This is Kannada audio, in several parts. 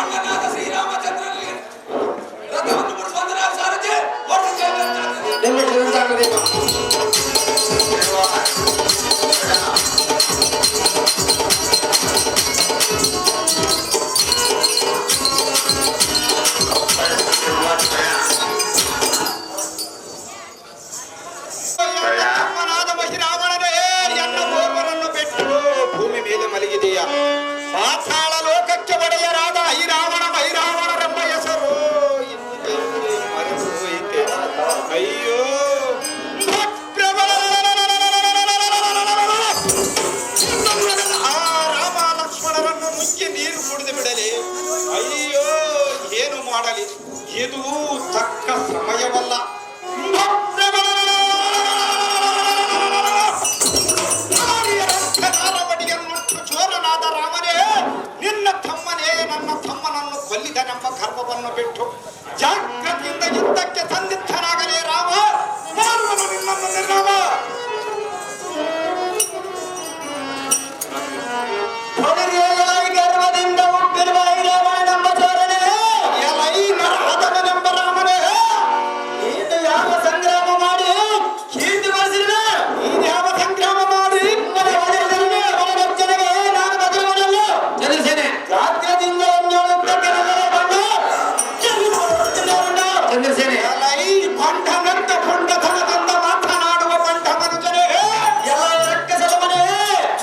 ಅಣ್ಣನಾದ ಶ್ರೀರಾಮಚಂದ್ರನಿಗೆ ರಥವನ್ನು ಬಿಡಿಸುವಂತ ಸಾರಥಿ ಮಲಗಿದೆಯ ಪಾತಾಳ ಲೋಕಕ್ಕೆ ಒಡೆಯರಾದ ಐರಾವಣರೆಂಬ ಹೆಸರು ಮರೆತು ಹೋಯಿತೆ. ಅಯ್ಯೋ ರಾಮ ಲಕ್ಷ್ಮಣರನ್ನು ನುಂಗಿ ನೀರು ಕುಡಿದು ಬಿಡಲಿ. ಅಯ್ಯೋ ಏನು ಮಾಡಲಿ, ಇದು ತಕ್ಕ ಸಮಯವಲ್ಲ. ಚೋರನಾದ ರಾಮನೇ, ನಿನ್ನ ತಮ್ಮನೇ ನನ್ನ ತಮ್ಮನನ್ನು ಕೊಲ್ಲಿದನೆಂಬ ಗರ್ವವನ್ನು ಬಿಟ್ಟು ಜಾಗ್ರತೆಯಿಂದ ಯುದ್ಧಕ್ಕೆ ಸಂದಿಗ್ಧನಾಗಲೇ ರಾಮ. ಮಾಡುವನು ನಿನ್ನನ್ನು ನಿರ್ನಾಮ. ಗರ್ವದಿಂದ ಹುಟ್ಟಿರುವ ರಾವಣನೆಂಬ ಚೋರನೇ, ಹದವನೆಂಬ ರಾಮನೇ, ನೀನು ಯಾವ ಸಂಗ್ರಾಮ ಮಾಡಿ ಕೀರ್ತಿ ಬರೆಸಿದ? ನೀನು ಯಾವ ಸಂಗ್ರಾಮ ಮಾಡಿ ಜಾಗ್ರತೆಯಿಂದ ಚಂದ್ರಸೇನೆ ಬಂಧನಂತ ಪುಂಡತನದಿಂದ ಮಾತನಾಡುವ ಬಂಧ ಮನುಜನೇ, ಎಲ್ಲ ರಕ್ಕಸದ ಮನೆ,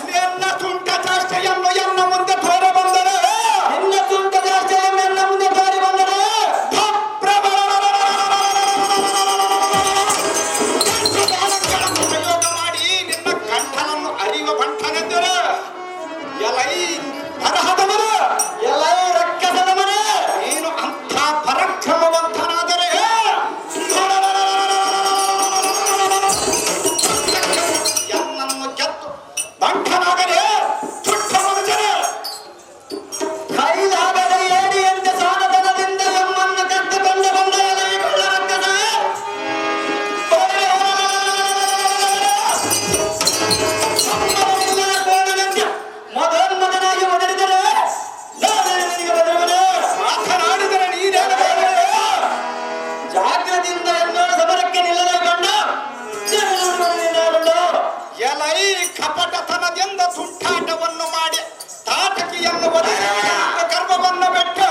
ನಿನ್ನ ತುಂಟ ಚಾಷ್ಟೆಯನ್ನು ಎನ್ನ ಮುಂದೆ ತೋರ ಬಂದರೆ, ನಿನ್ನ ತುಂಟ ಚಾಷ್ಟೆಯನ್ನು ಎನ್ನ ಮುಂದೆ ತೋರಿ ಬಂದರೆ ಪ್ರಯೋಗ ಮಾಡಿ ನಿನ್ನ ಕಂಠನನ್ನು ಅರಿಯುವ ಬಂಟನೆಂದರೆ, ಎಲೈ ಬರಹದವರ, ಎಲ್ಲ ರಕ್ಕಸದ ಮನೆ, ನೀನು ಅಂಥ ಪರಾಕ್ರಮವಂತನಾದರೆ ಎನ್ನನ್ನು ಗೆದ್ದು ಬಂಟನಾಗಲೇ ತುಟ್ಟ ಮನುಜನೇ. ಕೈಲಾಗದ ಏಡಿಯಂತೆ ಸಾಧನದಿಂದ ಎಮ್ಮನ್ನು ಕತ್ತುಕೊಂಡು ಬಂದ ಎಲೆಗಳ ರಕ್ಕಸ ಮದೋನ್ಮದನಾಗಿ ಒದರಿದರೆ ಮಾತನಾಡಿದರೆ ನೀನೇನು ಜಾಗ್ರತೆಯಿಂದ ಎನ್ನೋಡ ಸಮರಕ್ಕೆ ನಿಲ್ಲಲೇಕೊಂಡ ಎಲೈ ಕಪಟತನದಿಂದ ತುಂಟಾಟವನ್ನು ಮಾಡಿ ತಾಟಕಿಯನ್ನು ಒದಗಿಸಿ ಗರ್ಭವನ್ನು ಬಿಟ್ಟು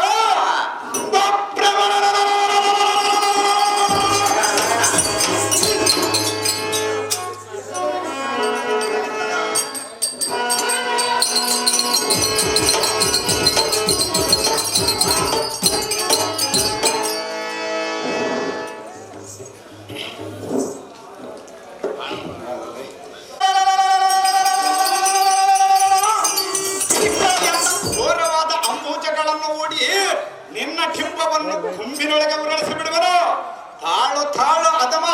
ಘೋರವಾದ ಅಂಬೂಜಗಳನ್ನು ಓಡಿ ನಿನ್ನ ಟಿಂಬವನ್ನು ಕುಂಬಿನೊಳಗೆ ಉರುಳಿಸಿ ಬಿಡುವನು. ತಾಳು ತಾಳು ಅದಮ,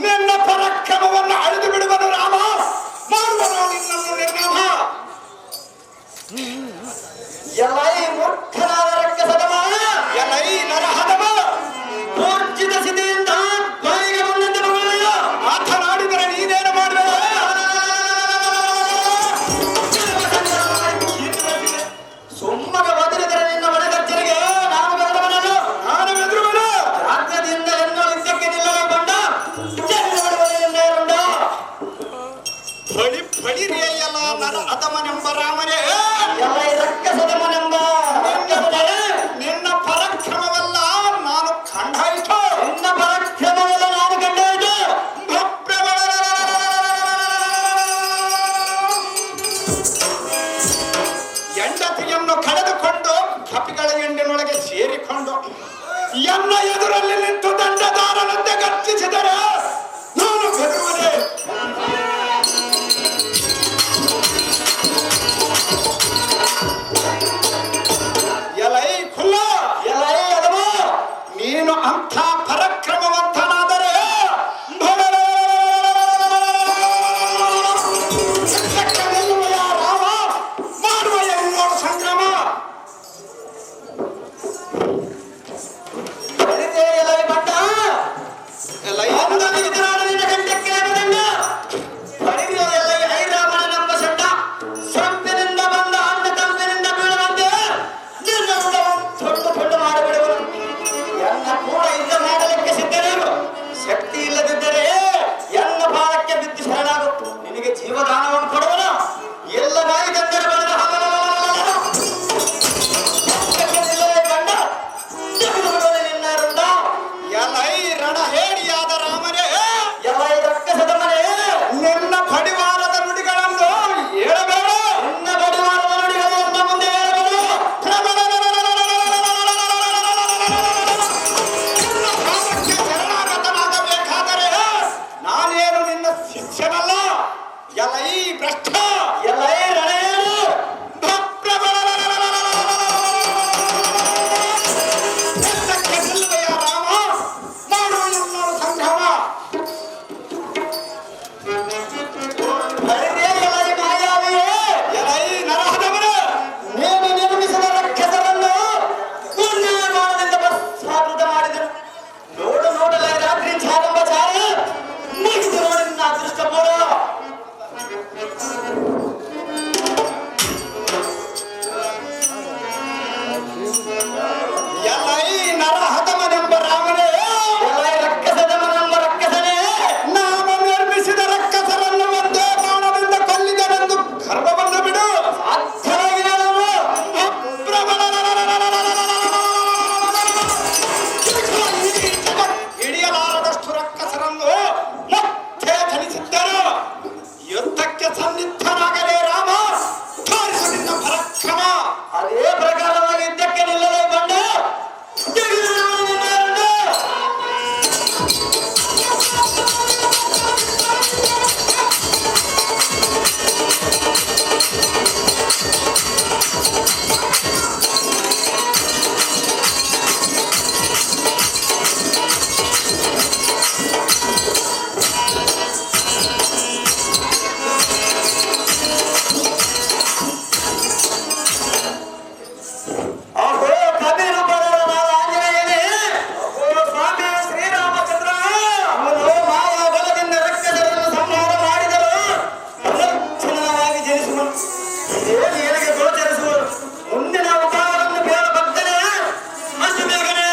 ನಿನ್ನ ಪರಾಕ್ರಮವನ್ನು ಅಳಿದು ಬಿಡುವನು ರಾಮ. ಮಾಡುವನು ನಿನ್ನನ್ನು ನಿರ್ನಾಮ. ಎಲೈ ಮೂರ್ಖನಾದ ರಕ್ಕಸದಮ, ಎಲೈ ನರಹದಮ, ಊರ್ಜಿತ ಸ್ಥಿತಿಯಿಂದ ಬಾಯಿಗೆ ಬಂದಂತೆ ಮಗಳಿಲ್ಲ. ಮಾತನಾಡಿದರೆ ನೀನೇನು ಮಾಡುವೆ? ಸುಮ್ಮನೆ ಬದಲಿದರೆ ನಿನ್ನ ಮನೆಗಚ್ಚರಿಗೆ ನಾನು ಬೆದರುವನಲ್ಲ. ನಾನು ಎದುರುವನು. ಜಾಗ್ರತೆಯಿಂದ ಎನ್ನೋ ಯುದ್ಧಕ್ಕೆ ನಿಲ್ಲಲೇಕೊಂಡ ಬಳಿ ಬಳಿರಿಯಲ್ಲ ನರ ಅದಮನೆಂಬ ರಾಮನೇ, ಎಲ್ಲ ರಕ್ಕಸದಮನೆಂಬ ನಿನ್ನ ಪರಾಕ್ರಮವಲ್ಲ ನಾನು ಖಂಡಾಯಿತು. ನಿನ್ನ ಪರಾಕ್ರಮವೆಲ್ಲ ನಾನು ಕಂಡಾಯಿತು. ಹೆಂಡತಿಯನ್ನು ಕಳೆದುಕೊಂಡು ಕಪಿಗಳ ಎಂಡಿನೊಳಗೆ ಸೇರಿಕೊಂಡು ಎನ್ನ ಎದುರಲ್ಲಿ ನಿಂತು ದಂಡದಾರನಂತೆ ಗರ್ಜಿಸಿದರೆ ನಾನು ಬೆದರುವನೆ. ಎಲೈ ಖುಲ್ಲ, ಎಲೈ ಅದಮ, ನೀನು ಅಂಥ ಪರಾಕ್ರಮವಂತನಾದರೆ ರಾಮ ಮಾಡುವ ಎನ್ನುವ ಸಂಕ್ರಮ. ಎಲೈ ಬಂಡ, ಎಲೈ ನಿನಗೆ ಜೀವದಾನವನ್ನು ಕೊಡುವನು. ಎಲ್ಲ ನಾಯಿ ತಂದರೆ ಬಂದ ಗಂಡ ತೆಗೆದುಕೊಳ್ಳಲು ನಿನ್ನ ರುಂಡ. ಎಲೈ ರಣ ಹೇಡಿಯಾದ ರಾಮನೇ, ಎಲ್ಲ ಈ ರಕ್ಕಸದ ಮನೆ ನಿನ್ನ ಪಡಿವಾರದ ನುಡಿಗಳನ್ನು ಹೇಳಬೇಡ. ನಿನ್ನ ಬಡಿವಾರದ ನುಡಿಗಳನ್ನು ಮುಂದೆ ಹೇಳಬೇಡ. ನಿನ್ನ ಪಾದಕ್ಕೆ ಶರಣಾಗತನಾಗಬೇಕಾದರೆ ನಾನೇನು ನಿನ್ನ ಶಿಷ್ಯನಲ್ಲ. ಎಲೈ ಭ್ರಷ್ಟ, ಎಲ್ಲ ಈ ರಣೇನು ಎತ್ತಕ್ಕೆ ನಿಲ್ಲುವೆಯ ರಾಮ, ಮಾಡು ಎಲ್ಲರೂ ಸಂಗ್ರಾಮ. ಹರಿದೇ ಎಲ್ಲ ಈ ಮಾಯಾವಿಯೇ. ಎಲೈ ನರಹದವನೇ, ನೀನು ನಿರ್ಮಿಸಿದ ರಕ್ಷಸರನ್ನು ಪುಣ್ಯಮಾನದಿಂದ ಭಸ್ಮಾಕೃತ ಮಾಡಿದನು. ನೋಡು ನೋಡಲ ರಾತ್ರಿ ಚಾರಂಬ ಚಾರ ಮುಗಿದು ನೋಡಿ ನಿನ್ನ ಅದೃಷ್ಟ ಪೂರ. ಎಲೈ ನರಹದವನೆಂಬ ರಾಮನೇ, ಎಲ್ಲ ಈ ರಕ್ಕಸದ ಮನೆಂಬ ರಕ್ಕಸನೇ ನಾನು ನಿರ್ಮಿಸಿದ ರಕ್ಕಸರನ್ನು ಒಂದೇ ಬಾಣದಿಂದ ಕೊಲ್ಲಿದನೆಂದು ಗರ್ವವನ್ನು ಬಿಡು. ಸಾಧ್ಯವಾಗಿ ಹೇಳುವ ಹಿಡಿಯಲಾರದಷ್ಟು ರಕ್ಕಸರನ್ನು ಮತ್ತೆ ಜನಿಸಿದ್ದರು. ಯುದ್ಧಕ್ಕೆ ಸನ್ನಿಧನಾಗಲೇ ರಾಮ, ತೋರಿಸು ನಿನ್ನ ಪರಾಕ್ರಮ. ಅದೇ ಪ್ರಕಾರವಾಗಿ ಯುದ್ಧಕ್ಕೆ ನಿಲ್ಲಲೇ ಬಂದ ಅಹೋ ಕಬೀರು ಬರಲ ಆಂಜನೇಯನೇ. ಅಹೋ ಸ್ವಾಮಿ ಶ್ರೀರಾಮಚಂದ್ರ. ಅವನು ಮಾಯಾ ಬಲದಿಂದ ರಕ್ಕಸರನ್ನು ಸಂಹಾರ ಮಾಡಿದರು. ಪುನಶ್ಚನವಾಗಿ ಜನಿಸುವನು. ಇದೇ ನಿನಗೆ ಗೋಚರಿಸುವನು. ಮುಂದಿನ ಉಪಾಯವನ್ನು ಬೇಡ ಭಕ್ತನೇ, ಅಷ್ಟು ಬೇಗನೆ.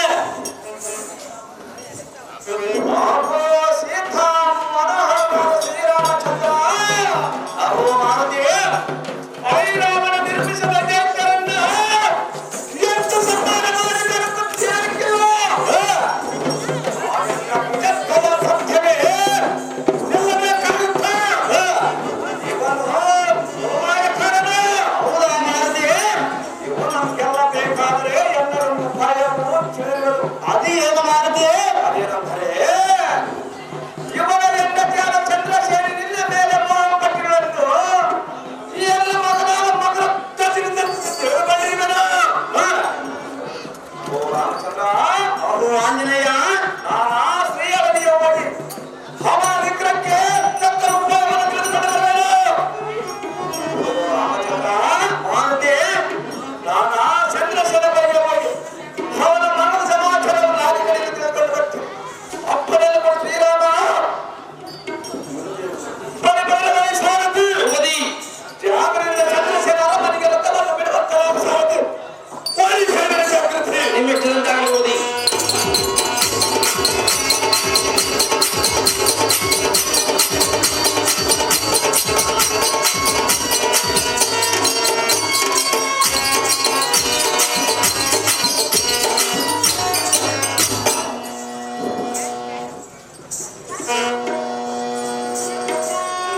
ಅಹೋ ಸೀತಾ ಮನೋಹರ ಶ್ರೀರಾಮಚಂದ್ರ. ಅಹೋ ಮಾರುತಿ, ಐರಾಮನ ನಿರ್ಮಿಸಿದ ದೇವರನ್ನ ಎಷ್ಟು ಸಂಧಾನ ಮಾಡಿದರೂ ತಪ್ಪಿಯಾಗಿಲ್ಲ. ಜಗದ ಸತ್ಯವೇ ನಿಲ್ಲಬೇಕಾಗುತ್ತ. ಇವನು ಮಾಯಕರನ. ಹೌದಾ ಮಾರುತಿ? ಇವನು ನಮ್ಗೆಲ್ಲ ಬೇಕಾದ್ರೆ ಎಲ್ಲರನ್ನು ಕಾಯಲು ತಿಳಿಯಲು. ಅದೇನು ಮಾರುತಿ? ಅದೇನಂದರೆ ಇವನ ಹೆಂಡತಿಯಾದ ಚಂದ್ರಸೇನಿ ನಿನ್ನ ಮೇಲೆ ಮೋಹ ಪಟ್ಟಿರುವುದು ಈ ಎಲ್ಲ ಮಗನಾದ ಮಗಳ ದಶರಿಂದ ತಿಳುವಳಿಯುವನು. ಓ ರಾಮಚಂದ್ರ, ಅಹೋ ಆಂಜನೇಯ, ನಾನಾ ಶ್ರೀಯರನಿಯ ಹೋಗಿ ಹವ ವಿಗ್ರಹಕ್ಕೆ ತಕ್ಕ ಉಪಾಯವನ್ನು ತಿಳಿದುಕೊಂಡು ಬರುವೆನು. ಓ ರಾಮಚಂದ್ರ, ಮಾರುತಿ, ನಾನಾ ಚಂದ್ರಸೇನ ಬಳಿಗೆ ಹೋಗಿ ಅವನ ಮರಣದ ಸಮಾಚಾರವನ್ನು ರಾಜಕೀಯದಲ್ಲಿ ತಿಳಿದುಕೊಂಡು ಬರ್ತೀನಿ. ಅಪ್ಪನೆಲ್ಲ ಶ್ರೀರಾಮ ಸಾರಥಿ ಜಾಗರಿಂದ ಚಂದ್ರಸೇನ ಅರಮನೆಗೆ ರಥವನ್ನು ಬಿಡುವಂತ ಸಾರಥಿ ಜಾಗೃತಿ ನಿಮ್ಮೆಷ್ಟಂತಾಗುವುದಿ.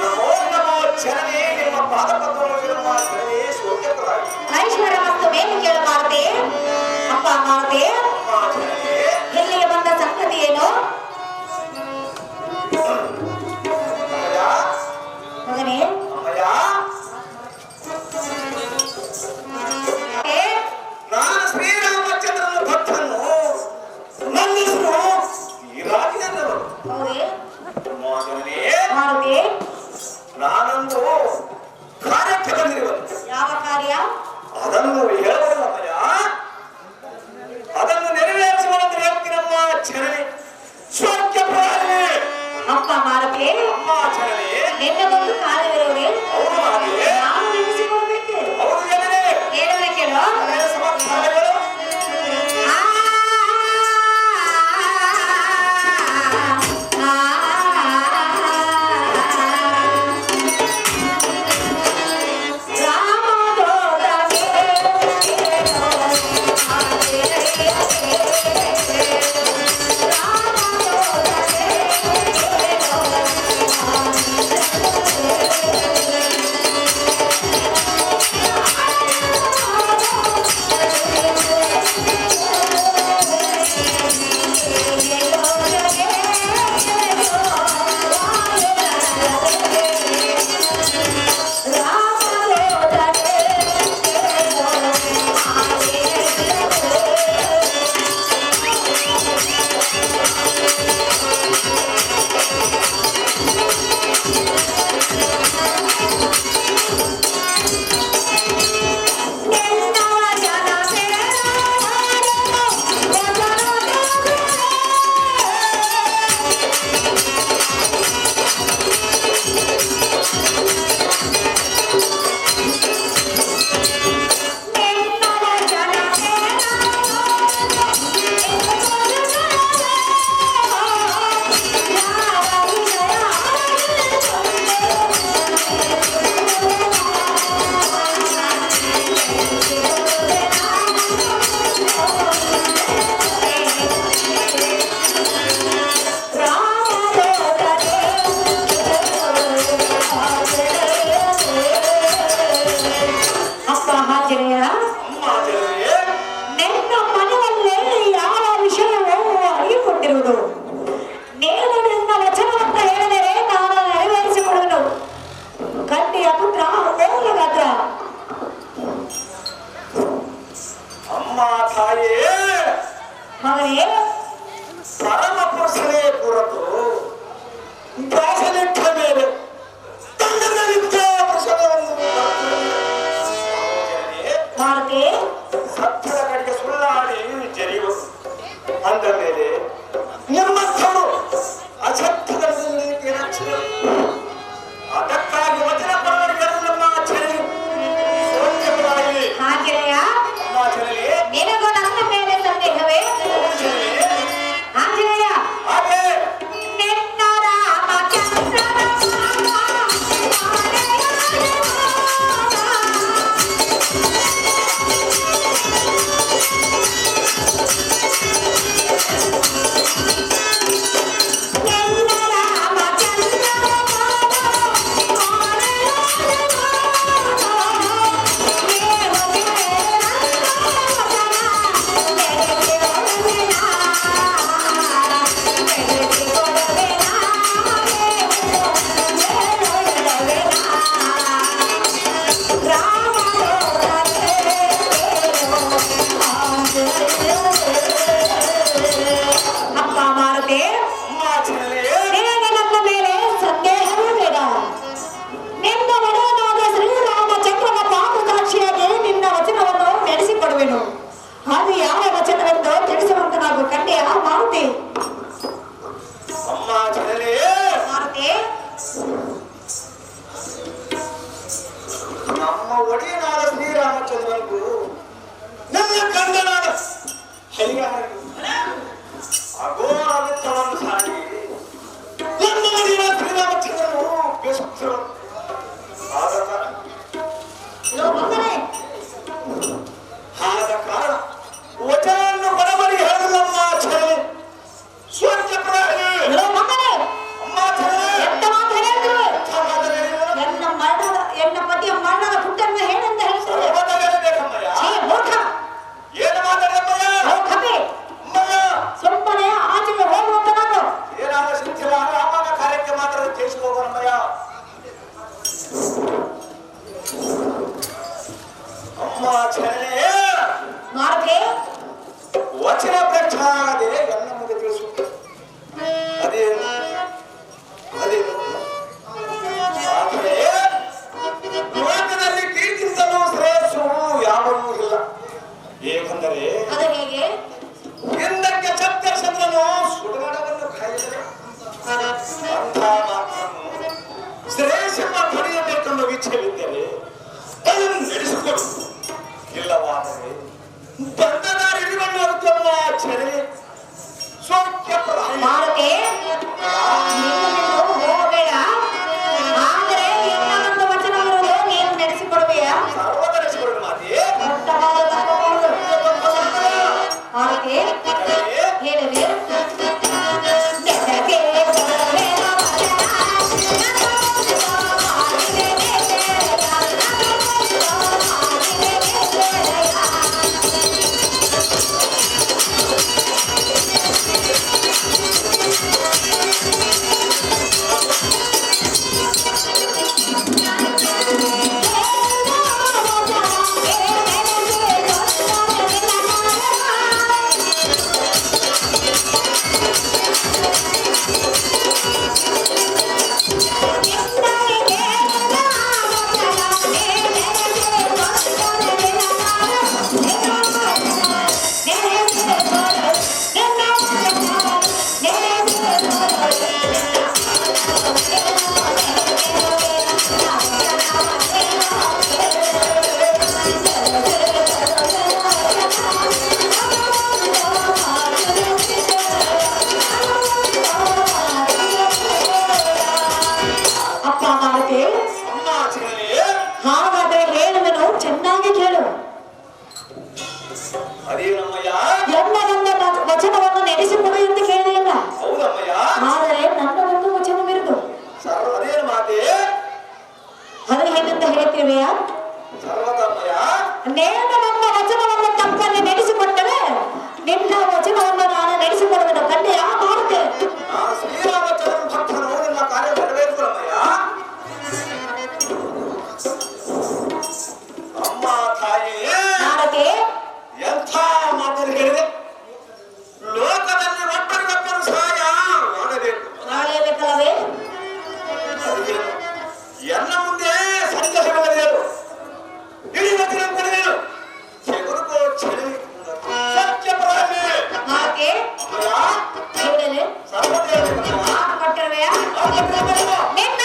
ನಮೋ ನಮೋ ಚರಣೆ ನಿಮ್ಮ ಪಾದಪದ್ಮವಿರುವ ಚರಣೆ ಶೋಕ್ಯಪ್ರಾಯಿ. ಐಶ್ವರ್ಯ ಮತ್ತು ಮೇಲೆ ಕೇಳ ಮಾರುತಿ. ಅಪ್ಪ ಮಾರುತಿ, ಚರಣೆ ಇಲ್ಲಿಗೆ ಬಂದ ಸಂಗತಿ ಏನು? ಅಮ್ಮಯ್ಯ, ಮಗನೇ, ಅಮ್ಮಯ್ಯ, ಏ, ನಾನು ಶ್ರೀರಾಮಚಂದ್ರನ ಭಕ್ತನು. ನನ್ನ ಹೆಸರು ಈ ರಾಜೇಂದ್ರನು. ಹೌದೇ ಮೋಹನನೇ, ಮಾರುತಿ? ನಾನೊಂದು ಕಾರ್ಯಕ್ಕೆ ಬಂದಿರುವನು. ಯಾವ ಕಾರ್ಯ? ಅದನ್ನು ಹೇಳಬಲ್ಲಮ್ಮಯ್ಯ. ಅದನ್ನು ಛಲನೆ ಮಾರುತಿ ವಚನ ಪ್ರಚಾರದೆ ಎಲ್ಲ ನಮಗೆ ತಿಳಿಸು. ಅದೇನು ಅದೇನು ಆದರೆ ಲೋಕದಲ್ಲಿ ಕೀರ್ತಿಸಲು ಶ್ರೇಷ್ಠವು ಯಾವೂ ಇಲ್ಲ. ಏಕೆಂದರೆ ಅದು ಹೇಗೆ? ಹಿಂದಕ್ಕೆ ಸಪ್ತರ್ಷಗಳನ್ನು ಸುಡುಗಾಡವನ್ನು ಕಾಯಲಿದೆ. ಅಂಥ ಮಾತನ್ನು ಶ್ರೇಷ್ಠ ಪಡೆಯಬೇಕೆಂಬ ವಿಚ್ಛೆವಿದ್ದರೆ ಅದನ್ನು ನಡೆಸಿಕೊಡು. ಇಲ್ಲವಾದರೆ ಬಂಧನ ಹಿಡಿಕೊಂಡು ಹೋಗುತ್ತಮ್ಮ ಛಲೆ ಸೌಖ್ಯಪ್ರಾಯ. ಮಾರುತಿ ನೀನು ಹೋಗಬೇಡ. ಆದರೆ ಎಲ್ಲ ಒಂದು ವಚನ ಇರುವುದು ನೀನು ನಡೆಸಿಕೊಡುವೆಯಾ? ಸರ್ವ ನಡೆಸಿಕೊಡು ಮಾತೆ. ಮೊಟ್ಟವಾದ ತಪ್ಪಬಹುದು. ಮಾರುತಿ ಹೇಳಿರಿ. ಹಾಗಾದ್ರೆ ಹೇಳುವೆನು, ಚೆನ್ನಾಗಿ ಕೇಳು. ಅದೇನಮ್ಮಯ್ಯ? ಎಲ್ಲ ನನ್ನ ವಚನವನ್ನು ನಡೆಸಿಕೊಡು ಎಂದು ಕೇಳಿದೆಯಲ್ಲ. ಹೌದಮ್ಮಯ್ಯ. ಆದರೆ ನನ್ನ ಒಂದು ವಚನವಿರುವುದು. ಅದೇನು ಮಾತೆ? ಅದು ಏನಂತ ಹೇಳ್ತೀವಿಯಾ? ಸರ್ವದಮ್ಮಯ್ಯ. ನೇಮ ನನ್ನ ವಚನವನ್ನು ತಪ್ಪಲ್ಲಿ ನಡೆಸಿಕೊಟ್ಟರೆ ನಿನ್ನ ವಚನವನ್ನು ನಾನು ನಡೆಸಿಕೊಡುವೆನು. ಕಂಡೆಯ ಮಾರುತಿ? ನಾನು ಶ್ರೀರಾಮಚಂದ್ರ ಭಕ್ತನು, ನಿನ್ನ ಕಾರ್ಯ ನೆರವೇರಿಸಲಮ್ಮಯ್ಯ. ಅಮ್ಮ ತಾಯಿಯೇ ಮಾರುತಿ ಎಂಥ ಮಾತನ್ನು ಹೇಳಿದೆ. ಲೋಕದಲ್ಲಿ ಒಬ್ಬರಿಗೊಬ್ಬರು ಸಹಾಯ ಮಾಡಬೇಕು. ಮಾಡಲೇಬೇಕಲ್ಲವೇ? ಅದೇನು? ಎಲ್ಲ ಮುಂದೆ ಸಂತೋಷವಾಗಲಿರು. ಇಡೀ ವಚನ ಕೊಡಲೇನು ಚೆಗುರುಕೋ ಚೆಳಿ ಸತ್ಯಪ್ರಾಯ ಮಾರುತಿ ಹೇಳಲಿ. ಸರ್ವದೇವ ಕೊಟ್ಟರುವೆಯಾ? ನಿನ್ನ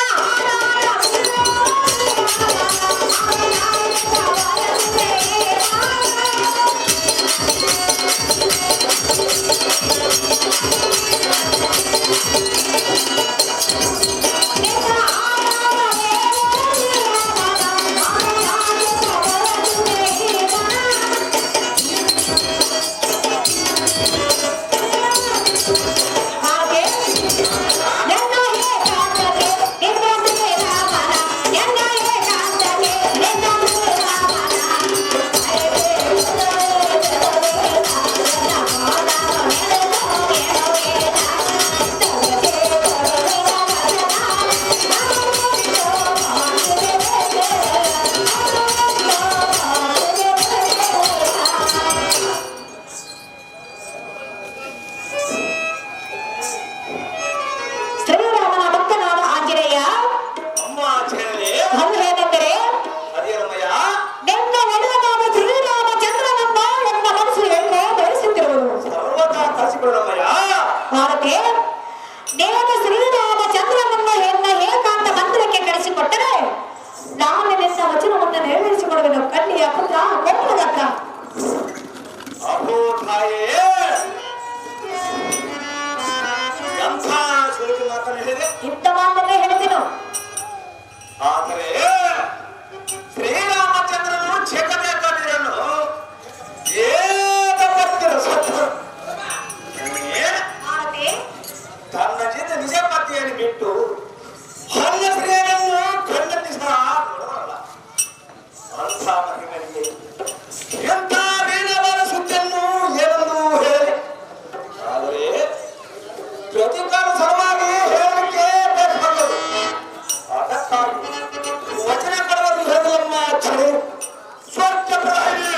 ಶ್ರೀರಾಮನ ಭಕ್ತನಾದ ಆಂಜನೇಯ. ಅದು ಹೇಗೆಂದರೆ ನಿನ್ನ ಒಡೆಯನಾದ ಶ್ರೀರಾಮಚಂದ್ರನನ್ನ ನನ್ನ ಮನಸ್ಸು ಹೆಣ್ಣು ಬಯಸುತ್ತಿರುವುದು. ಭಾರತೆ ನೀನು ಶ್ರೀರಾಮಚಂದ್ರನನ್ನ ಹೆಣ್ಣ ಏಕಾಂತ ಮಂದಿರಕ್ಕೆ ಕಳಿಸಿಕೊಟ್ಟರೆ ನಾನು ನಿನ್ನ ವಚನವನ್ನು ನೆರವೇರಿಸಿಕೊಡುವೆನು. ಕಣ್ಣಿಯ ಪುತ್ರ ಗೋಪುರದತ್ತ. ಅಹೋ ತಾಯೇ, ಎಂಥ ಸುಲಭ ಮಾತನ್ನು ಹೇಳಿದೆ. ಇಂಥ ಮಾತನ್ನೇ ಹೇಳ್ತೀನು. ಆದರೆ ಶ್ರೀರಾಮಚಂದ್ರನು ಜಗದೇಕವೀರನು ಏಕಪತ್ನಿಯ ಸತ್ತು ಭಾರತೆ ತನ್ನ ಜೊತೆ ನಿಜ ಪತಿಯನ್ನು ಬಿಟ್ಟು ಹೊನ್ನ ಸ್ತ್ರೀಯರನ್ನು ಕಣ್ಣೆತ್ತಿ ಸಹ ನೋಡಬಲ್ಲ. ಅಂಥ ಮಹಿಮೆಗೆ ಎಂಥ ವೀರವಾದ ಸುದ್ದಿಯನ್ನು ಏನೆಂದು ಹೇಳಿ. ಆದರೆ ಪ್ರತಿಕಾರ ಸಲುವಾಗಿ ಹೇಳಲಿಕ್ಕೆ ಬೇಕಾಗದು. ಅದಕ್ಕಾಗಿ ವಚನ ಕೊಡುವುದು ಹೇಳಮ್ಮ ಛಲೆ ಸ್ವಚ್ಛ ಪ್ರಾಯಿ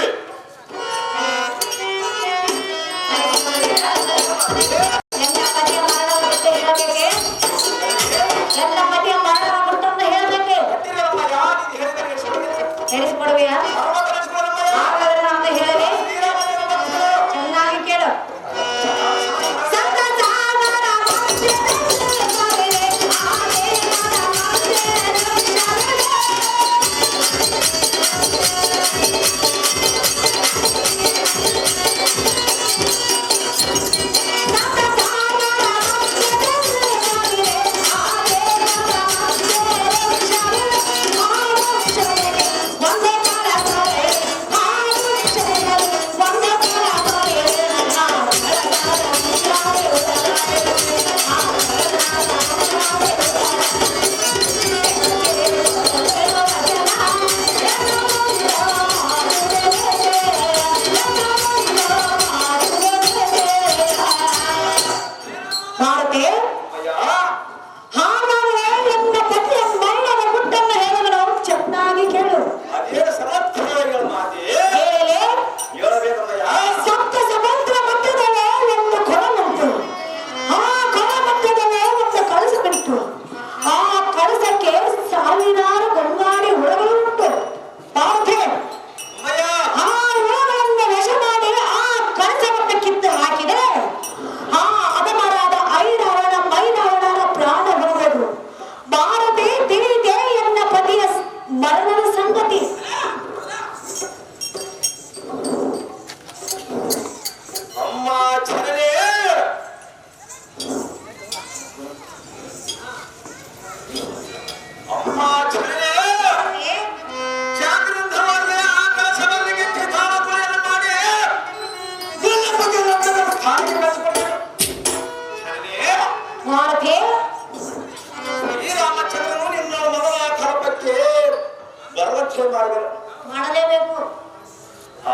ಮಾಡಬೇಕು. ಮಾಡಲೇಬೇಕು.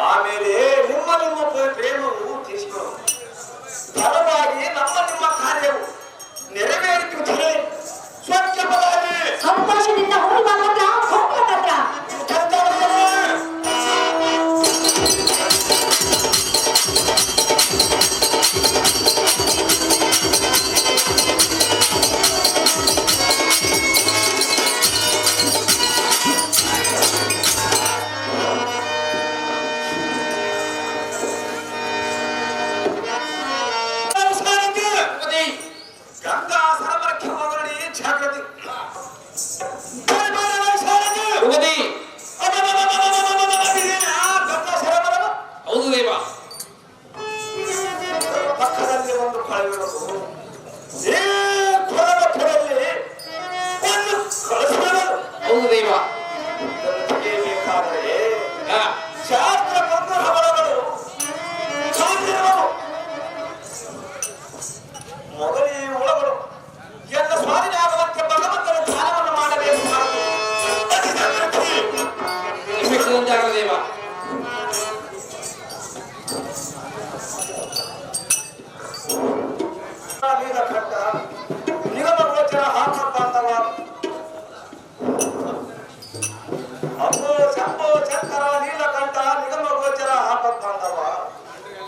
ಆಮೇಲೆ ನಿಮ್ಮ ಪ್ರೇಮವು ತಿಳಿಸಿಕೊಳ್ಳು. ಫಲವಾಗಿ ನಿಮ್ಮ ಕಾರ್ಯವು ನೆರವೇರಿಸುತ್ತದೆ. ಸ್ವಚ್ಛವಾಗಿ ಸಂತೋಷದಿಂದ ಹೋಗಿ ಮಾತ್ರ ಹೋಗ್ಬೇಕಂದ್ರ ಗಂಗಾ ಸರಬರಕ್ಕೆ ಹೋಗಲಿ ಜಾಗೃತಿ. ಭೂಪತಿ. ಗಂಗಾ ಸರಬರ ಹೌದು ದೇವ. ಪಕ್ಕದಲ್ಲಿ ಒಂದು ಕೊಳವಿರುವುದು. ಈ ಕೊಳದ ಕೊಳಲ್ಲಿ ಒಂದು ಕಳಸವಿರುವುದು. ಹೌದು ದೇವ. ಇದನ್ನು ತೆಗೆಯಬೇಕಾದರೆ ಹಾ. ಶಾಸ್ತ್ರ ಬಂಧುಗಳು ಕಾದಿರುವುದು. ಮೊದಲೇ ಒಳಗಳು ಎಲ್ಲ ಸ್ವಾಧೀನ ಆಗುವಂತೆ ಭಗವಂತನ ಧ್ಯಾನವನ್ನು ಮಾಡಬೇಕು. ನಿಮಿಷದಂತೆ ದೇವ. ನೀಲಕಂಠ ನಿಗಮ ಗೋಚರ ಹಾಕಬಾಂಧವ ಅಪ್ಪೋ ಶಂಭೋ ಶಂಕರ ನೀಲಕಂಠ ನಿಗಮ ಗೋಚರ ಹಾಕಬಾಂಧವ.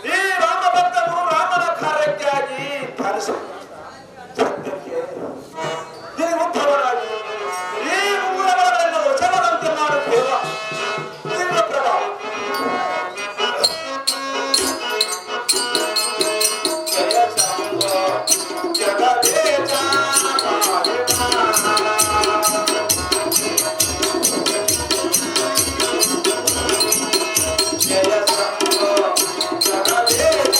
ಈ ರಾಮ ಭಕ್ತರು ರಾಮನ ಕಾರ್ಯಕ್ಕಾಗಿ ಧರಿಸಿ ಉತ್ತಮರಾಗಿ ಈ ಮುಂಗುಳಗಳನ್ನು ವಚನದಂತೆ ಮಾಡುತ್ತೇವ. ಪ್ರಭಾವ ಜಯ ಶಂಭೋ ಜಗದೇಶ ಜಯ ಶಂಭೋ ಜಗದೇಶ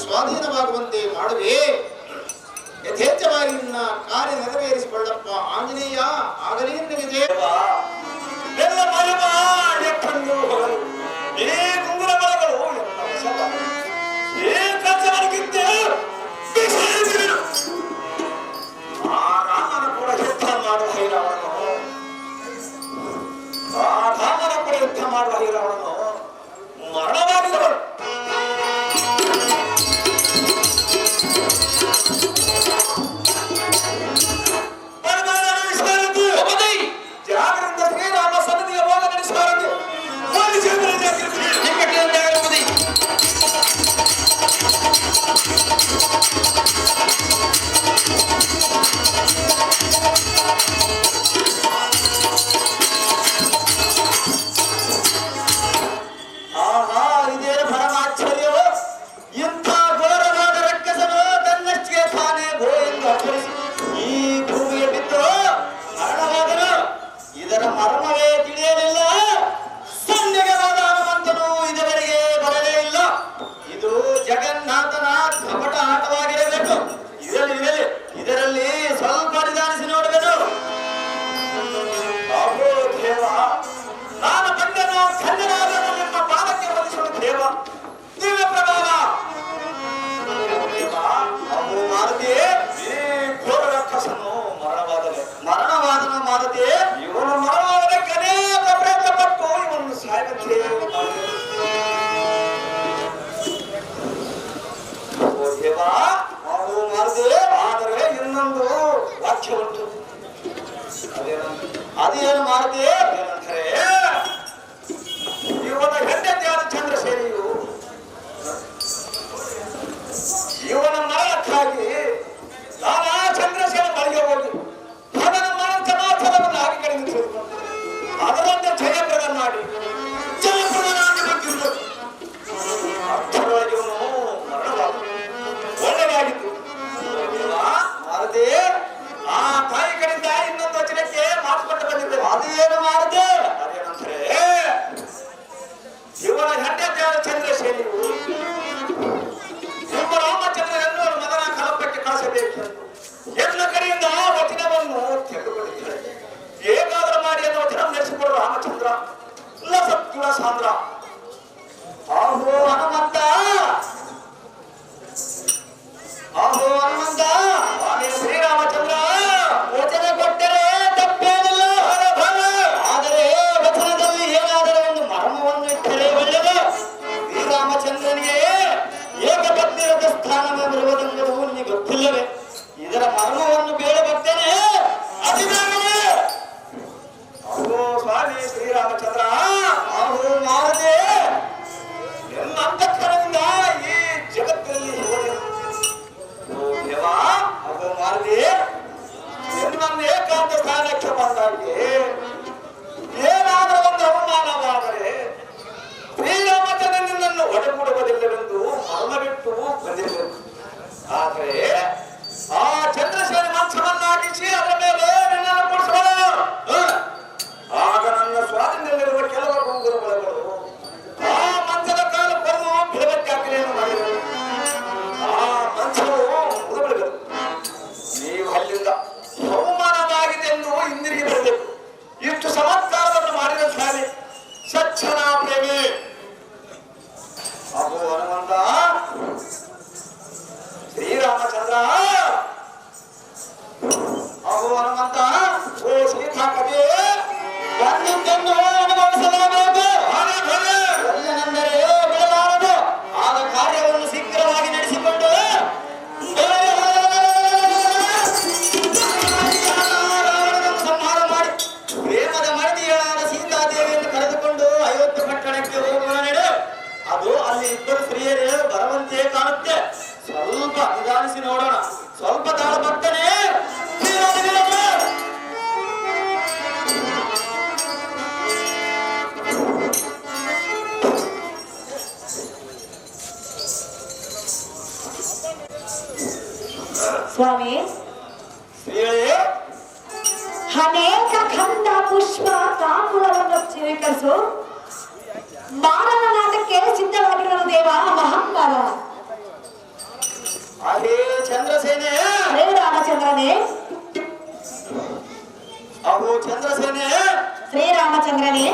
ಸ್ವಾಧೀನವಾಗುವಂತೆ ಮಾಡುವೆ. ಯಥೇಚ್ಛವಾಗಿ ನಿನ್ನ ಕಾರ್ಯ ನೆರವೇರಿಸಿಕೊಳ್ಳಪ್ಪ ಆಂಜನೇಯ. ಆಗಲೇ ನಿನಗೆ ದೇವ ಎಲ್ಲ ಮಹಿಮಾ ಎಕ್ಕಂದು ಹೋಗಲು ಈ ಕುಂಗುರಗಳು ಎಲ್ಲ ವಶವ. ಈ ಕಚ್ಚವನಿಗಿಂತ ಆ ರಾಮನ ಕೂಡ ಯುದ್ಧ ಮಾಡುವ ಹೈರಾವಣನು, ಆ ರಾಮನ ಕೂಡ ಯುದ್ಧ ಮಾಡುವ ಹೈರಾವಣನು ಮರಣವಾಗಿದ್ದವಳು. ಪರಮಾತ್ಮ ಕಾಣುತ್ತೆ. ಸ್ವಲ್ಪ ನಿಧಾನಿಸಿ ನೋಡೋಣ. ಸ್ವಲ್ಪ ತಾಳು ಭಕ್ತನೇ. ಸ್ವಾಮಿ, ಶ್ರೀಗಳೇ, ಅನೇಕ ಗಂಧ ಪುಷ್ಪ ತಾಂಬೂಲವನ್ನು ಸ್ವೀಕರಿಸು. ಮಾನವ ನಾಟಕ್ಕೆ ಸಿದ್ಧವಾಗಿರುವ ದೇವ ಮಹಾಂಬಾಲ. ಅಹೇ ಚಂದ್ರಸೇನೆ, ಶ್ರೀರಾಮಚಂದ್ರನೇ, ಅಹೋ ಚಂದ್ರಸೇನೆ, ಶ್ರೀರಾಮಚಂದ್ರನೇ,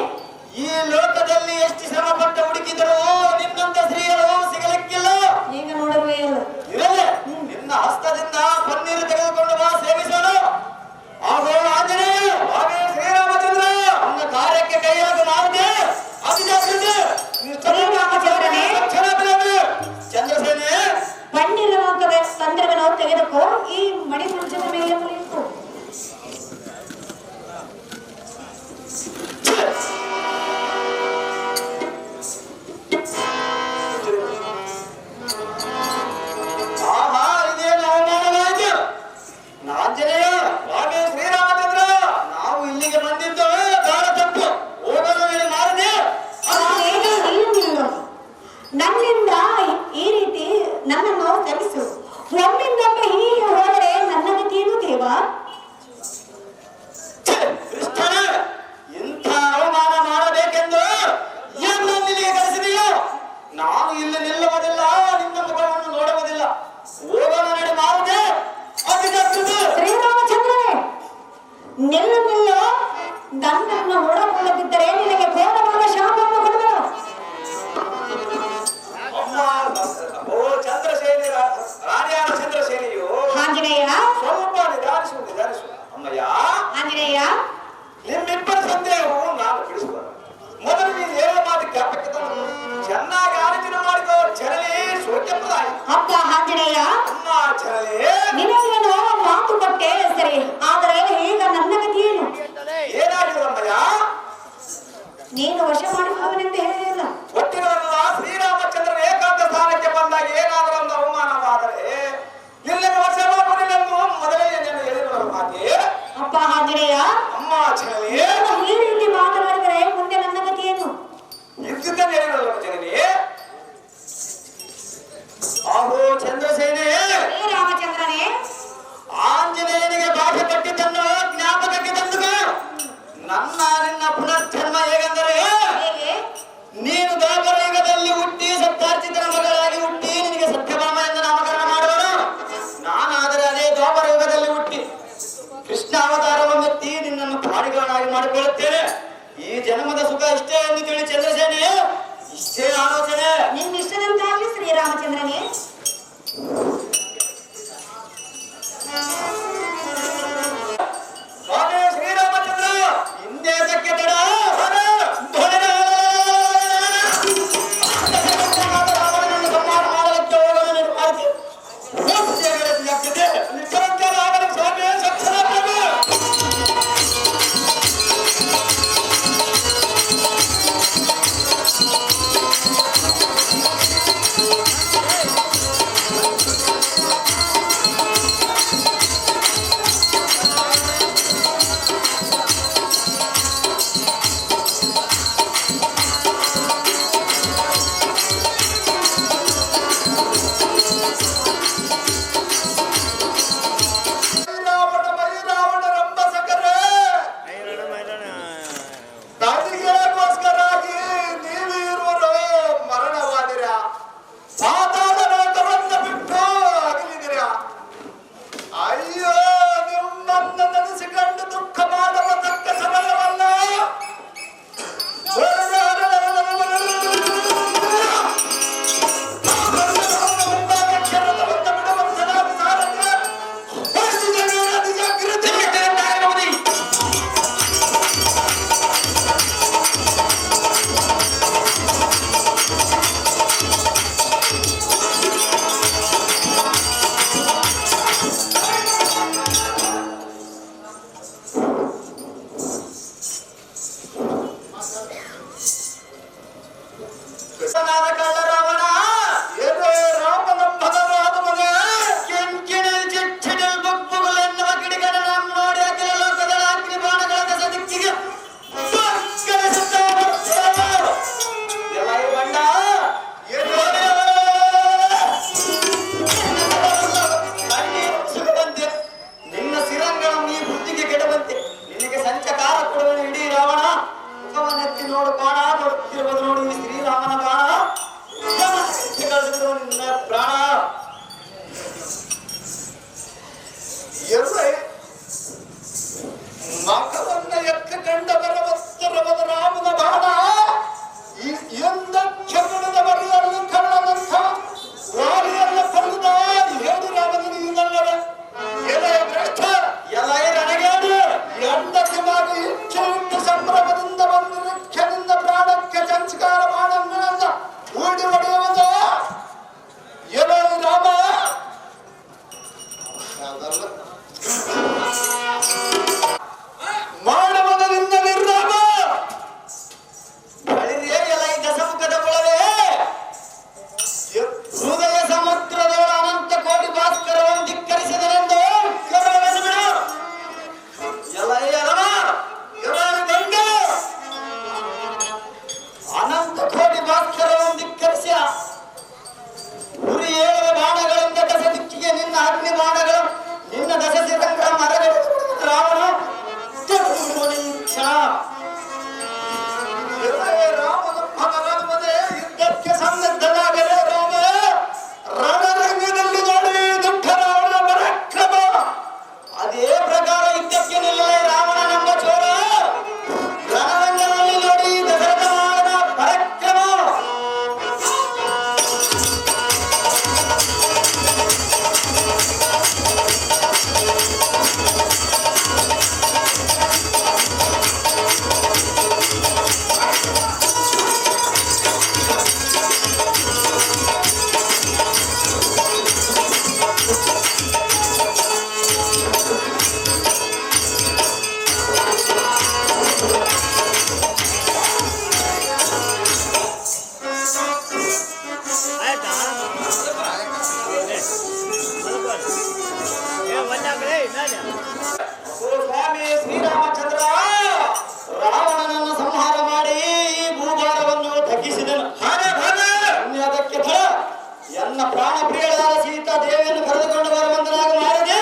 ಈ ಲೋಕದಲ್ಲಿ ಎಷ್ಟು ಶ್ರಮ ಪಟ್ಟ ಹುಡುಕಿದರೂ ನಿನ್ನಂತ ಸ್ತ್ರೀಗಳು ಸಿಗಲಿಕ್ಕಿಲ್ಲ. ಈಗ ನೋಡಿರುವೆ ಇರಲೇ ನಿನ್ನ ಹಸ್ತದಿಂದ ಪನ್ನೀರು ತೆಗೆದುಕೊಂಡು ಬಾ, ಸೇವಿಸೋಣ. ಆಗೋ ಆಂಜನೇಯ, ಹಾಗೆ ಶ್ರೀರಾಮಚಂದ್ರ, ನನ್ನ ಕಾರ್ಯಕ್ಕೆ ಕೈಯಾಗ ಮಾಡಿದೆ. ಅತಿಜಾಗ್ರತೆ. ಶ್ರೀರಾಮಚಂದ್ರನೇ, ಚಂದ್ರಸೇನೆ, ಪಂಡಿರವಾದ ತಂತ್ರವನ್ನು ತೆಗೆದುಕೋ. ಈ ಮಣಿ ಮುಂಚಿನ ಮೇಲೆ ಮುರಿಯಿತು. ಆಹಾ, ಇದೇನು ಅವಮಾನವಾಯಿತು. ಆಂಜನೇಯ, ಹಾಗೆ ಶ್ರೀರಾಮಚಂದ್ರ, ನಾವು ಇಲ್ಲಿಗೆ ಬಂದಿದ್ದೇವೆ ಬಹಳ ತಪ್ಪು. ಹೋಗಲು ಹೇಳಿ ಮಾಡಿದೆ. ಈಗ ನಿಲ್ಲುವುದಿಲ್ಲ. ನನ್ನಿಂದ ಈ ರೀತಿ ನನ್ನನ್ನು ಕ್ಷಮಿಸು. ಒಮ್ಮಿಂದೊಮ್ಮೆ ಹೀಗೆ ಹೋದರೆ ನನ್ನ ಗತಿಯೇನು ದೇವ? ಕೃಷ್ಣನೇ, ಇಂಥ ಅವಮಾನ ಮಾಡಬೇಕೆಂದು ಏನು ಇಲ್ಲಿಗೆ ಕರೆಸಿದೆಯೋ? ನಾನು ಇಲ್ಲಿ ನಿಲ್ಲುವುದಿಲ್ಲ, ನಿನ್ನ ಮುಖವನ್ನು ನೋಡುವುದಿಲ್ಲ. ಹೋಗೋಣ ನಡೆ ಮಾಡಿದೆ. ಅತಿಜಾಗ್ರತೆ. ಶ್ರೀರಾಮಚಂದ್ರನೇ, ನಿಲ್ಲು. ನನ್ನನ್ನು ಹೊಡಕೊಳ್ಳದಿದ್ದರೆ ನಿನಗೆ ಘೋರವಾದ ಶಾಪವನ್ನು ಕೊಡುವೆನು. ಅಮ್ಮ, ಓ ಚಂದ್ರಸೇನೆ, ರಾಣಿಯಾದ ಚಂದ್ರಸೇನೆಯು ಆಂಜನೇಯ, ಸ್ವಲ್ಪ ನಿಧಾನಿಸು. ಅಮ್ಮಯ್ಯ, ಆಂಜನೇಯ, ನಿಮ್ಮಿಬ್ಬರ ಸಂದೇಹವು ನಾನು ಬಿಡಿಸುವ. ಮೊದಲು ನೀನು ಹೇಳೋ ಮಾತು ಜ್ಞಾಪಕ ತಂದು ಚೆನ್ನಾಗಿ ಆಲೋಚನೆ ಮಾಡಿಕೋ. ಚರಳಿ ಸೋಕ್ಯಪ್ರದಾಯ. ಅಪ್ಪ ಆಂಜನೇಯ, ಅಮ್ಮ ಚರಳಿ, ನಿನಗೇನು ಮಾತು ಕೊಟ್ಟೆ ಸರಿ, ಆದರೆ ಈಗ ನನ್ನ ಗತಿಯೇನು? ಏನಾಗಿದೆ ಅಮ್ಮಯ್ಯ? ನೀನು ವಶ ಮಾಡಿಕೊಳ್ಳುವನೆಂದು ಹೇಳಿರಲಿಲ್ಲ. ಒಟ್ಟಿನಲ್ಲ, ಶ್ರೀರಾಮಚಂದ್ರನ ಏಕಾಂತ ಸ್ಥಾನಕ್ಕೆ ಬಂದಾಗ ಏನಾದರೂ ಒಂದು ಅವಮಾನವಾದರೆ ನಿನ್ನನ್ನು ವಶ ಮಾಡುವುದಿല്ലെಂದು ಮೊದಲೇ ನಾನು ಹೇಳಿರುವ ಮಾತೆ. ಅಪ್ಪ ಆಂಜನೇಯ, ಅಮ್ಮ ಚರಳಿ, ನೀನು ಈ ರೀತಿ ಮಾತನಾಡಿದರೆ ಮುಂದೆ ನನ್ನ ಗತಿಯೇನು? ಇದ್ದಿದ್ದನ್ನು ಹೇಳಿರಲ್ಲ ಜನನಿ. ಅಹೋ ಚಂದ್ರಸೇನೆ, ಶ್ರೀರಾಮಚಂದ್ರನೇ, ಆಂಜನೇಯನಿಗೆ ಭಾಷೆ ಕಟ್ಟಿದ್ದನ್ನು ಜ್ಞಾಪಕಕ್ಕೆ ತಂದುಕೋ. ನಿನ್ನ ಪುನರ್ಜನ್ಮ ಹೇಗೆಂದರೆ, ಹೇಗೆ? ನೀನು ದ್ವಾಪರಯುಗದಲ್ಲಿ ಹುಟ್ಟಿ ಸತ್ಯಾರ್ಚಿತನ ಮಗಳಾಗಿ ಹುಟ್ಟಿ ನಿನಗೆ ಸತ್ಯಭಾಮ ಎಂದು ನಾಮಕರಣ ಮಾಡುವನು. ನಾನಾದರೆ ಅದೇ ದ್ವಾಪರಯುಗದಲ್ಲಿ ಹುಟ್ಟಿ ಕೃಷ್ಣ ಅವತಾರವನ್ನೆತ್ತಿ ನಿನ್ನನ್ನು ಪ್ರಾಣಿಗಳನ್ನಾಗಿ ಮಾಡಿಕೊಳ್ಳುತ್ತೇನೆ. ಈ ಜನ್ಮದ ಸುಖ ಇಷ್ಟೇ ಎಂದು ತಿಳಿ ಚಂದ್ರಸೇನೆ, ಇಷ್ಟೇ ಆಲೋಚನೆ. ನಿನ್ನಿಷ್ಟದಂತಾಗಲಿ ಶ್ರೀರಾಮಚಂದ್ರನೇ. ಸ್ವಾಮಿ ಶ್ರೀರಾಮಚಂದ್ರ, ಇನ್ನೇದಕ್ಕೆ ತಡ? ಸಂಹಾರ ಮಾಡಲಿಕ್ಕೆ ಹೋಗಲು ನಿರ್ಮಾರಿಸಿ ನಿಖರಂತರ ಆಗಲಿ ಸ್ವಾಮಿ ಸಕ್ಷರ ಪ್ರಭು. ತಾಯಿಗಳಿಗೋಸ್ಕರಾಗಿ ನೀವು ಇರುವರು ಮರಣವಾದಿರ. ಪಾತಾಳ ಓ ಸ್ವಾಮಿ ಶ್ರೀರಾಮಚಂದ್ರ ರಾವಣನನ್ನು ಸಂಹಾರ ಮಾಡಿ ಈ ಭೂಭಾರವನ್ನು ತಗ್ಗಿಸಿದನು. ಅದಕ್ಕೆ ಫಲ ಎನ್ನ ಪ್ರಾಣ ಪ್ರಿಯಳಾದ ಸೀತಾ ದೇವಿಯನ್ನು ಕರೆದುಕೊಂಡು ಬರುವಂತನಾಗ ಮಾಡಿದೆ.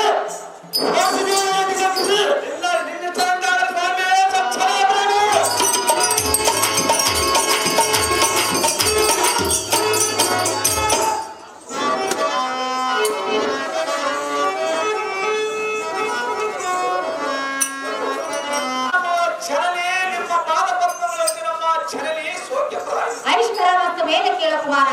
ಐಶ್ವರ ಮತ್ತು ಮೇಲೆ ಕೇಳ ಕುಮಾರ.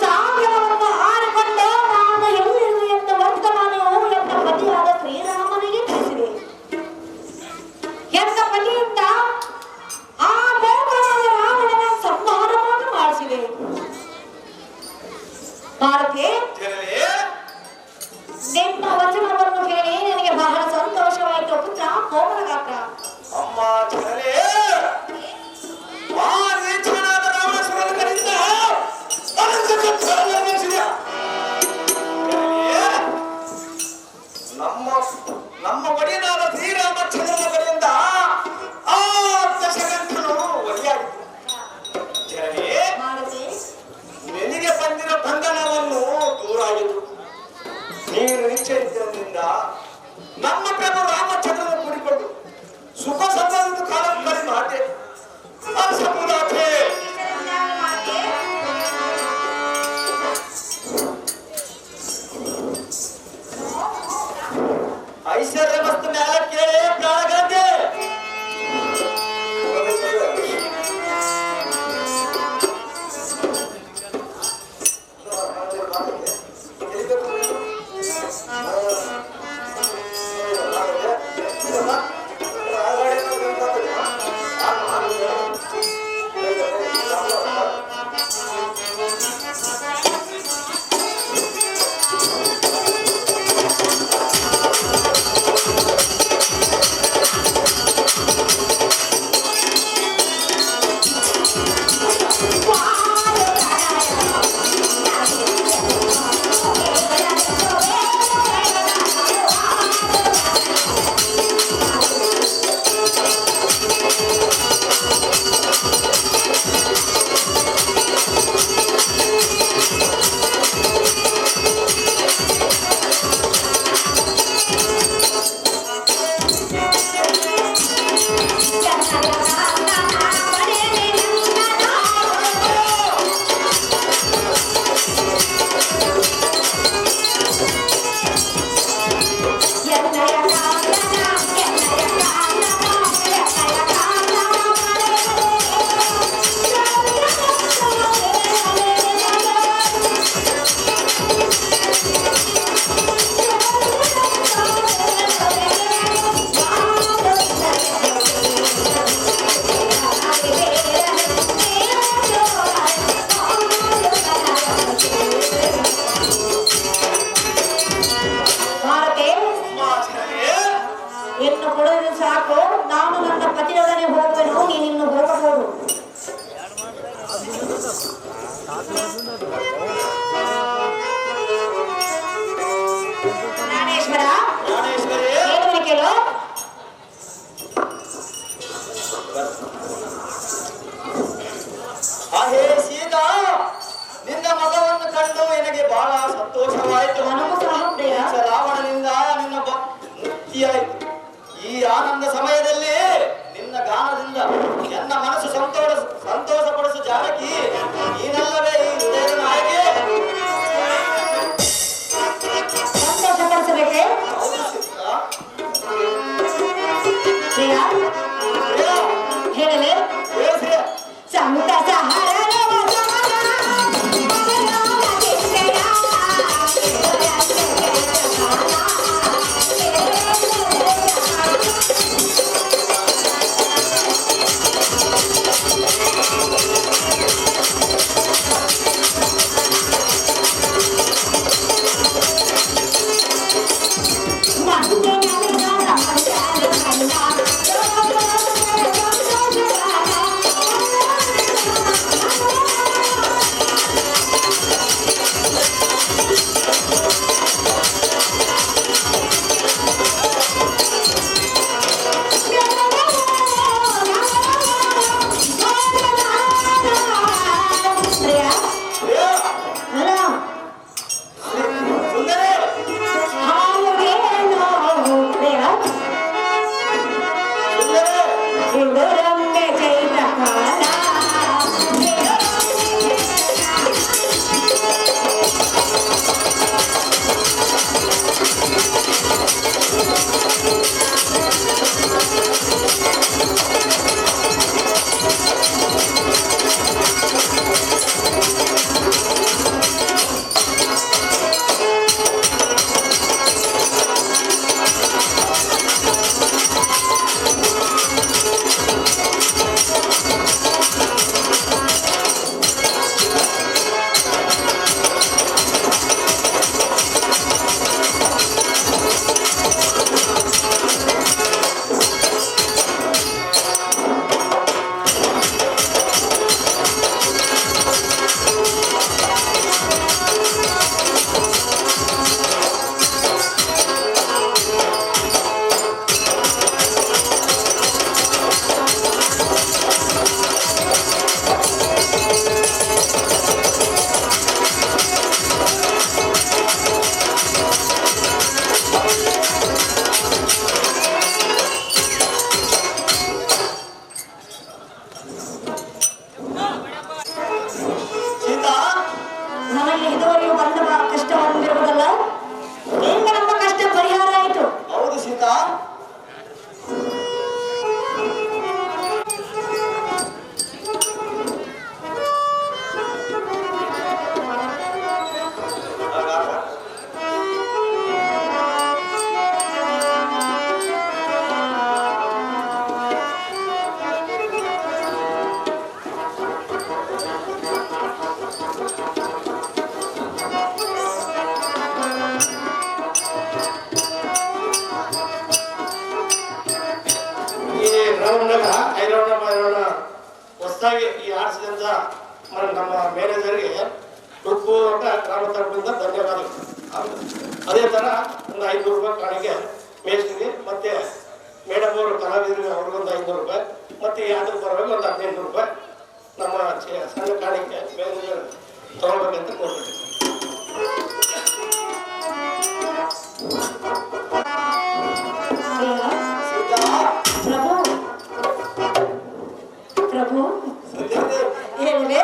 ಸಾಗರವನ್ನು ಹಾರಿಕೊಂಡು ನಾನು ಎಲ್ಲಿರುವೆ ಎಂಬ ವರ್ತಮಾನವು ಎನ್ನ ಪತಿಯಾದ ಶ್ರೀರಾಮನಿಗೆ ತಿಳಿಸಿದೆ. ಎನ್ನ ಪತಿಯಿಂದ ಆ ಮೋಹನಾದ ರಾವಣನ ಸಂಹಾರವನ್ನು ಮಾಡಿಸಿದೆ. ಭಾರತಿ, ನಿನ್ನ ವಚನವನ್ನು ಕೇಳಿ ನನಗೆ ಬಹಳ ಸಂತೋಷವಾಯಿತು ಪುತ್ರ ಕೋಮಲಗಾತ್ರ. ಅಮ್ಮ ಜನರೇ, ಆ ನೀಚನಾದ ರಾವಣಾಸುರನ ಕಡೆಯಿಂದ ನಮ್ಮ ಒಡೆಯನಾದ ಶ್ರೀರಾಮಚಂದ್ರನ ಕಡೆಯಿಂದ ಆ ದಶಗಂಠನು ಒಲಿಯಾಗಿತ್ತು. ಜನರೇ, ಭಾರತಿ, ನಿನಗೆ ಬಂದಿರೋ ಬಂಧನವನ್ನು ದೂರಾಗಿತ್ತು. ನೀನು ನಿಶ್ಚಯಿಸಿದ್ದರಿಂದ ನಮ್ಮ ಪ್ರಭು ರಾಮಚಂದ್ರನ ಕೂಡಿಕೊಂಡು ಸುಖ ಸಂಬಂಧ ಕಾಲ ಕಡಿ ಮಾತೆ ಅಸಮುದಾತೆ ಐಶ್ವರ್ಯ ವಸ್ತು ಮ್ಯಾಲ ಕೇಳಿ ಪ್ರಾಣಗಳಂತೆ ಹೇ ಸೀತಾ ಸಂತೋಷವಾಯಿತು. ನನಗೂ ಸಹ ಪ್ರಿಯ. ರಾವಣನಿಂದ ನಿನ್ನ ಮುಕ್ತಿಯಾಯಿತು. ಈ ಆನಂದ ಸಮಯದಲ್ಲಿ ನಿನ್ನ ಗಾನದಿಂದ ನನ್ನ ಮನಸ್ಸು ಸಂತೋಷಪಡಿಸು ಜಾನಕಿ. ನೀನಲ್ಲವೇ ಈ ಹೃದಯದ ನಾಯಕಿ. ಸಂತೋಷಪಡಿಸಬೇಕೆ ಹೌದು ಸೀತಾ. ಪ್ರಿಯ? ಹೇಳಲೇ? ಹೇಳಿ. ಸಂತಸ ಹೊಸದಾಗಿ ಈ ಆಡಿಸಿದಂತ ನಮ್ಮ ಮ್ಯಾನೇಜರ್ಗೆ ಹೃತ್ಪೂರ್ವಕ ಗ್ರಾಮ ತರಫಿಂದ ಧನ್ಯವಾದಗಳು. ಅದೇ ಥರ ಒಂದು 500 ರೂಪಾಯಿ ಕಾಣಿಕೆ ಮೇಸ್ಟ್ರಿಗೆ ಮತ್ತೆ ಮೇಡಮ್ ಅವರು ಕಲಾವಿದರಿಗೆ ಅವ್ರಿಗೊಂದು 500 ರೂಪಾಯಿ ಮತ್ತೆ ಈ ಆಟದ ಪರವಾಗಿ ಒಂದು 1500 ರೂಪಾಯಿ ನಮ್ಮ ಸಣ್ಣ ಕಾಣಿಕೆ ಮ್ಯಾನೇಜರ್ ತಗೊಳ್ಬೇಕಂತ ಕೋರ್ಬಿಟ್ಟಿದ್ದೆ. ಪ್ರಭು ಹೇಳಿದೆ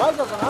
ಆಯ್ತಪ್ಪನ